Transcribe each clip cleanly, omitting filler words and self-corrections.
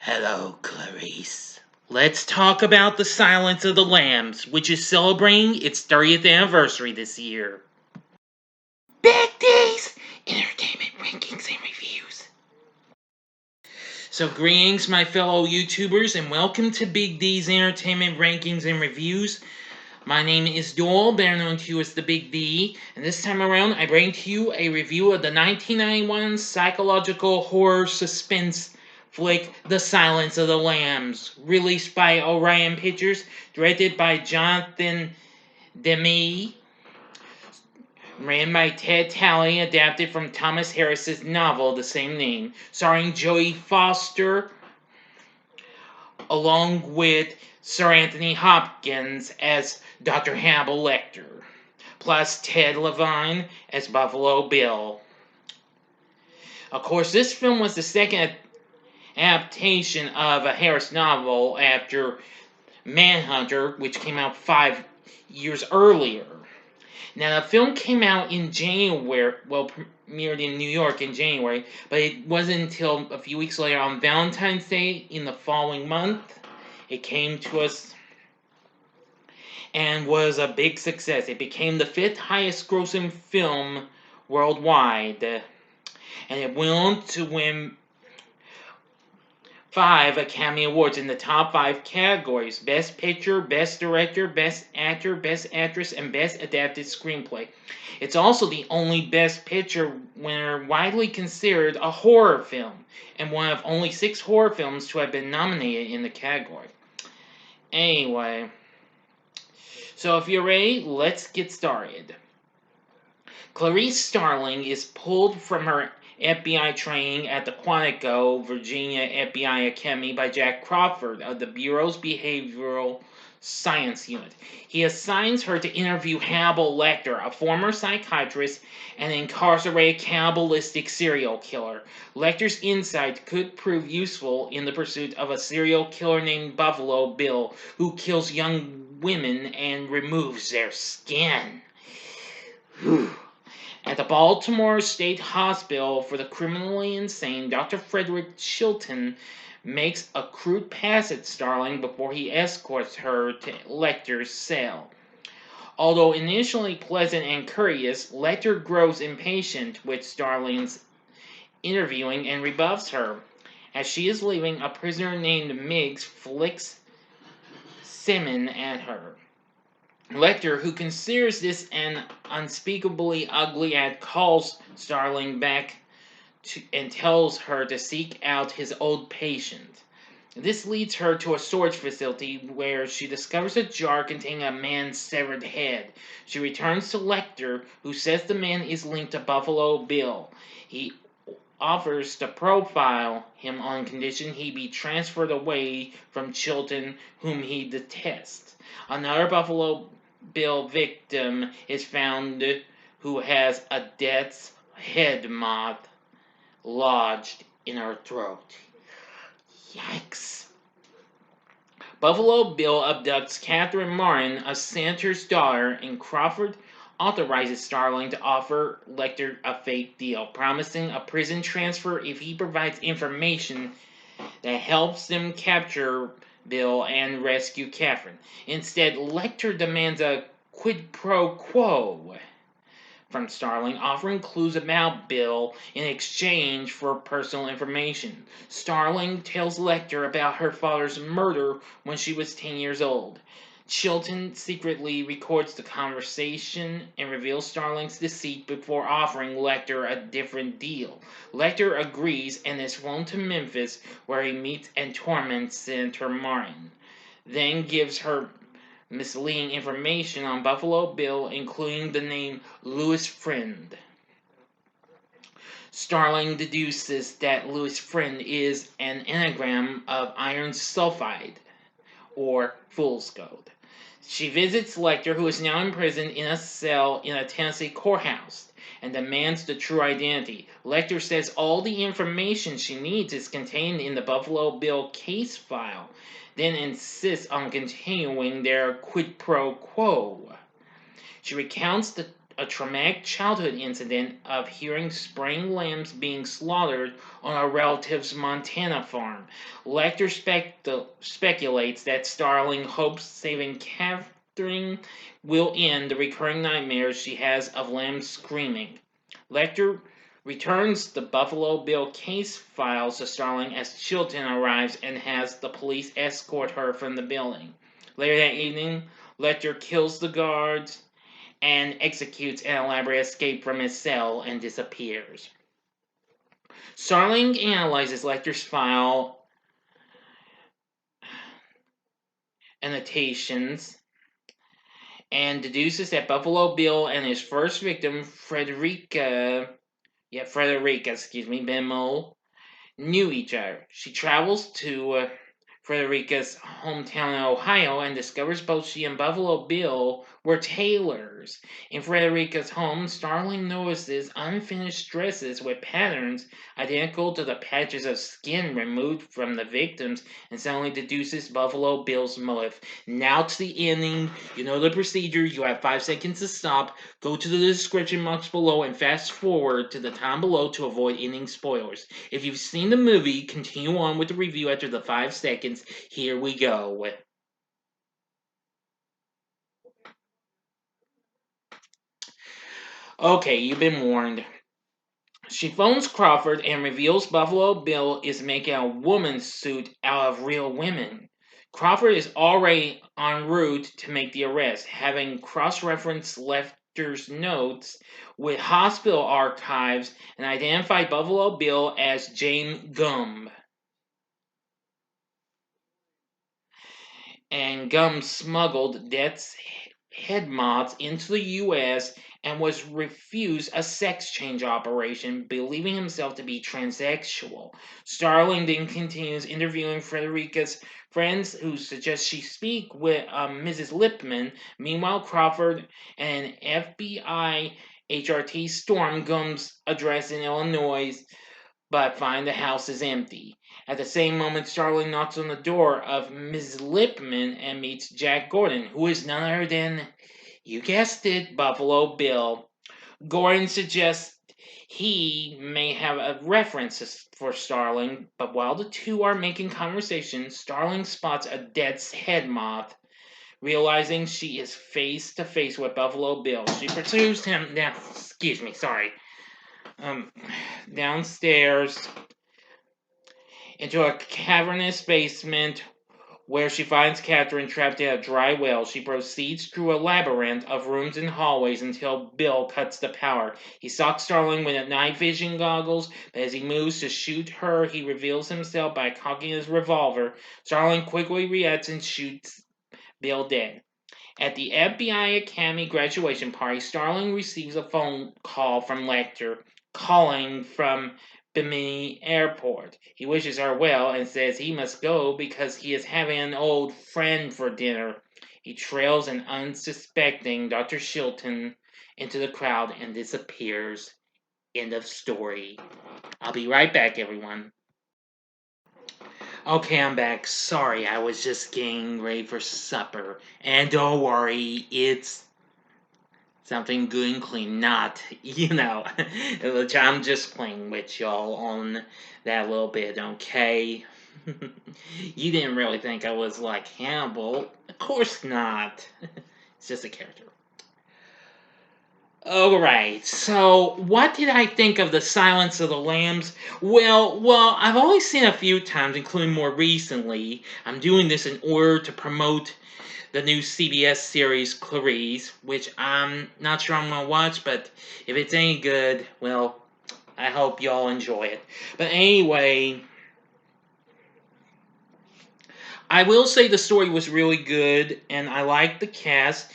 Hello, Clarice. Let's talk about The Silence of the Lambs, which is celebrating its 30th anniversary this year. Big D's Entertainment Rankings and Reviews. So, greetings, my fellow YouTubers, and welcome to Big D's Entertainment Rankings and Reviews. My name is Doyle, better known to you as the Big D, and this time around I bring to you a review of the 1991 psychological horror suspense flick The Silence of the Lambs, released by Orion Pictures, directed by Jonathan Demme, written by Ted Talley, adapted from Thomas Harris's novel of the same name, starring Jodie Foster, along with Sir Anthony Hopkins as Dr. Hannibal Lecter, plus Ted Levine as Buffalo Bill. Of course, this film was the second adaptation of a Harris novel after Manhunter, which came out 5 years earlier. Now, the film came out in January, premiered in New York in January, but it wasn't until a few weeks later, on Valentine's Day in the following month, it came to us and was a big success. It became the 5th highest grossing film worldwide, and it went on to win 5 Academy Awards in the top 5 categories: Best Picture, Best Director, Best Actor, Best Actress, and Best Adapted Screenplay. It's also the only Best Picture winner widely considered a horror film, and one of only 6 horror films to have been nominated in the category. Anyway, so if you're ready, let's get started. Clarice Starling is pulled from her FBI training at the Quantico, Virginia FBI Academy by Jack Crawford of the Bureau's Behavioral Science Unit. He assigns her to interview Hannibal Lecter, a former psychiatrist and incarcerated cannibalistic serial killer. Lecter's insight could prove useful in the pursuit of a serial killer named Buffalo Bill, who kills young women and removes their skin. At the Baltimore State Hospital for the Criminally Insane, Dr. Frederick Chilton makes a crude pass at Starling before he escorts her to Lecter's cell. Although initially pleasant and courteous, Lecter grows impatient with Starling's interviewing and rebuffs her. As she is leaving, a prisoner named Miggs flicks semen at her. Lecter, who considers this an unspeakably ugly act, calls Starling back and tells her to seek out his old patient. This leads her to a storage facility where she discovers a jar containing a man's severed head. She returns to Lecter, who says the man is linked to Buffalo Bill. He offers to profile him on condition he be transferred away from Chilton, whom he detests. Another Buffalo Bill victim is found who has a death's head moth lodged in her throat. Yikes. Buffalo Bill abducts Catherine Martin, a senator's daughter, and Crawford authorizes Starling to offer Lecter a fake deal, promising a prison transfer if he provides information that helps them capture Bill and rescue Catherine. Instead, Lecter demands a quid pro quo from Starling, offering clues about Bill in exchange for personal information. Starling tells Lecter about her father's murder when she was 10 years old. Chilton secretly records the conversation and reveals Starling's deceit before offering Lecter a different deal. Lecter agrees and is flown to Memphis, where he meets and torments Senator Martin, then gives her misleading information on Buffalo Bill, including the name Louis Friend. Starling deduces that Louis Friend is an anagram of iron sulfide, or fool's gold. She visits Lecter, who is now imprisoned in a cell in a Tennessee courthouse, and demands the true identity. Lecter says all the information she needs is contained in the Buffalo Bill case file, then insists on continuing their quid pro quo. She recounts a traumatic childhood incident of hearing spring lambs being slaughtered on a relative's Montana farm. Lecter speculates that Starling hopes saving Catherine will end the recurring nightmares she has of lambs screaming. Lecter returns the Buffalo Bill case files to Starling as Chilton arrives and has the police escort her from the building. Later that evening, Lecter kills the guards and executes an elaborate escape from his cell and disappears. Starling analyzes Lecter's file annotations and deduces that Buffalo Bill and his first victim, Frederica, Bemo, knew each other. She travels to Frederica's hometown in Ohio and discovers both she and Buffalo Bill were tailors. In Frederica's home, Starling notices unfinished dresses with patterns identical to the patches of skin removed from the victims and suddenly deduces Buffalo Bill's motive. Now to the ending. You know the procedure. You have 5 seconds to stop. Go to the description box below and fast forward to the time below to avoid ending spoilers. If you've seen the movie, continue on with the review after the 5 seconds. Here we go. Okay, you've been warned. She phones Crawford and reveals Buffalo Bill is making a woman's suit out of real women. Crawford is already en route to make the arrest, having cross-referenced Lecter's notes with hospital archives and identified Buffalo Bill as Jane Gumb. And Gum smuggled Death's head moths into the U.S. and was refused a sex change operation, believing himself to be transsexual. Starling then continues interviewing Frederica's friends, who suggest she speak with Mrs. Lipman. Meanwhile, Crawford and FBI HRT storm Gum's address in Illinois, but find the house is empty. At the same moment, Starling knocks on the door of Mrs. Lipman and meets Jack Gordon, who is none other than, you guessed it, Buffalo Bill. Gordon suggests he may have a reference for Starling, but while the two are making conversation, Starling spots a death's head moth. Realizing she is face to face with Buffalo Bill, she pursues him down. Downstairs into a cavernous basement where she finds Catherine trapped in a dry well. She proceeds through a labyrinth of rooms and hallways until Bill cuts the power. He stalks Starling with night vision goggles, but as he moves to shoot her, he reveals himself by cocking his revolver. Starling quickly reacts and shoots Bill dead. At the FBI Academy graduation party, Starling receives a phone call from Lecter, calling from Bimini Airport. He wishes her well and says he must go because he is having an old friend for dinner. He trails an unsuspecting Dr. Chilton into the crowd and disappears. End of story. I'll be right back, everyone. Okay, I'm back. Sorry, I was just getting ready for supper. And don't worry, it's something good and clean, not, which I'm just playing with y'all on that little bit, okay? You didn't really think I was like Hannibal. Of course not. It's just a character. Alright, so what did I think of The Silence of the Lambs? Well, I've only seen it a few times, including more recently. I'm doing this in order to promote the new CBS series Clarice, which I'm not sure I'm gonna watch, but if it's any good, well, I hope y'all enjoy it. But anyway, I will say the story was really good, and I liked the cast.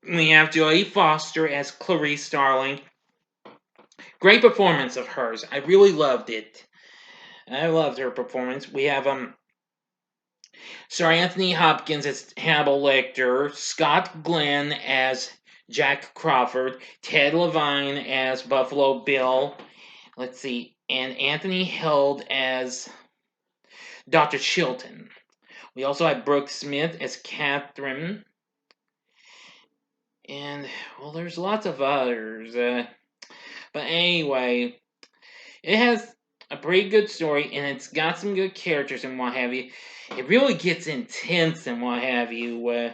We have Jodie Foster as Clarice Starling. Great performance of hers. I really loved it. I loved her performance. We have Sir Anthony Hopkins as Hannibal Lecter, Scott Glenn as Jack Crawford, Ted Levine as Buffalo Bill. Let's see, and Anthony Held as Dr. Chilton. We also have Brooke Smith as Catherine. And, well, there's lots of others. But anyway, it has a pretty good story, and it's got some good characters and what have you. It really gets intense and what have you.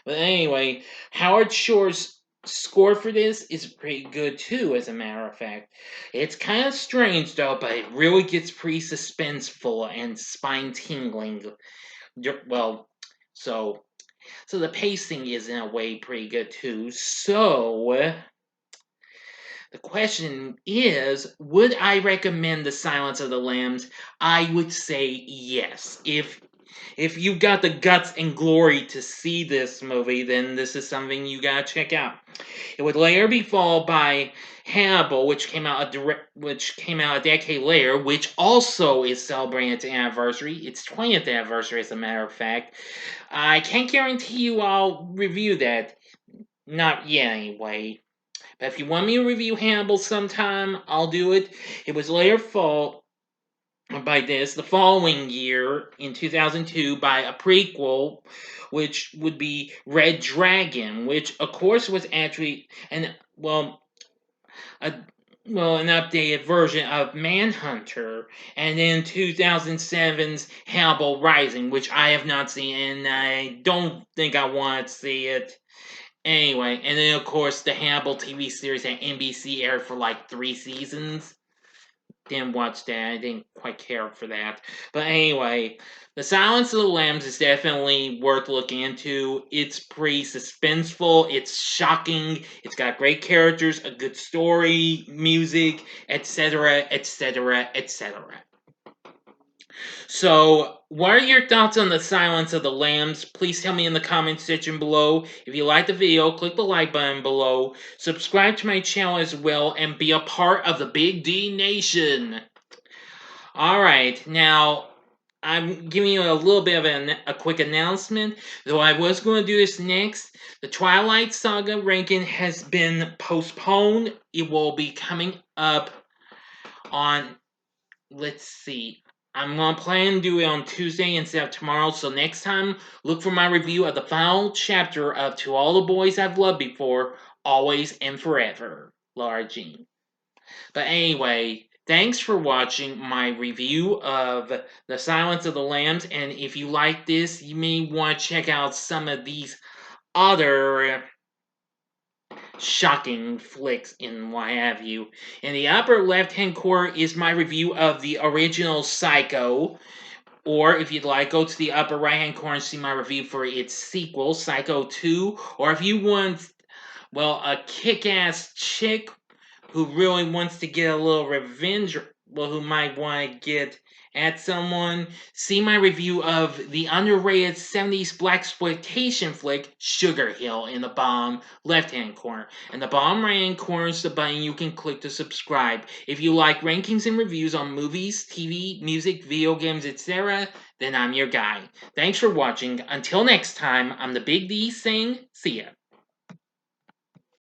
But anyway, Howard Shore's score for this is pretty good too, as a matter of fact. It's kind of strange though, but it really gets pretty suspenseful and spine tingling. Well, so the pacing is in a way pretty good too. So the question is, would I recommend The Silence of the Lambs? I would say yes. If you've got the guts and glory to see this movie, then this is something you gotta check out. It would later be followed by Hannibal, which came out a decade later, which also is celebrating its anniversary, its 20th anniversary, as a matter of fact. I can't guarantee you I'll review that, not yet anyway. But if you want me to review Hannibal sometime, I'll do it. It was later followed by this the following year in 2002 by a prequel, which would be Red Dragon, which of course was actually a an updated version of Manhunter, and then 2007's Hannibal Rising, which I have not seen, and I don't think I want to see it. Anyway, and then of course the Hannibal TV series at NBC aired for like 3 seasons. Didn't watch that. I didn't quite care for that. But anyway, The Silence of the Lambs is definitely worth looking into. It's pretty suspenseful. It's shocking. It's got great characters, a good story, music, etc., etc., etc. So, what are your thoughts on The Silence of the Lambs? Please tell me in the comment section below. If you like the video, click the like button below. Subscribe to my channel as well and be a part of the Big D Nation. Alright, now I'm giving you a little bit of a quick announcement. Though I was going to do this next, the Twilight Saga ranking has been postponed. It will be coming up on, let's see, I'm going to plan to do it on Tuesday instead of tomorrow. So next time, look for my review of the final chapter of To All the Boys I've Loved Before, Always and Forever, Laura Jean. But anyway, thanks for watching my review of The Silence of the Lambs. And if you like this, you may want to check out some of these other shocking flicks and what have you. In the upper left hand corner is my review of the original Psycho. Or if you'd like, go to the upper right hand corner and see my review for its sequel, Psycho 2. Or if you want, well, a kick ass chick who really wants to get a little revenge, well, who might want to get at someone, see my review of the underrated 70s blaxploitation flick Sugar Hill in the bottom left hand corner. And the bottom right hand corner is the button you can click to subscribe. If you like rankings and reviews on movies, TV, music, video games, etc., then I'm your guy. Thanks for watching. Until next time, I'm the Big D saying, see ya.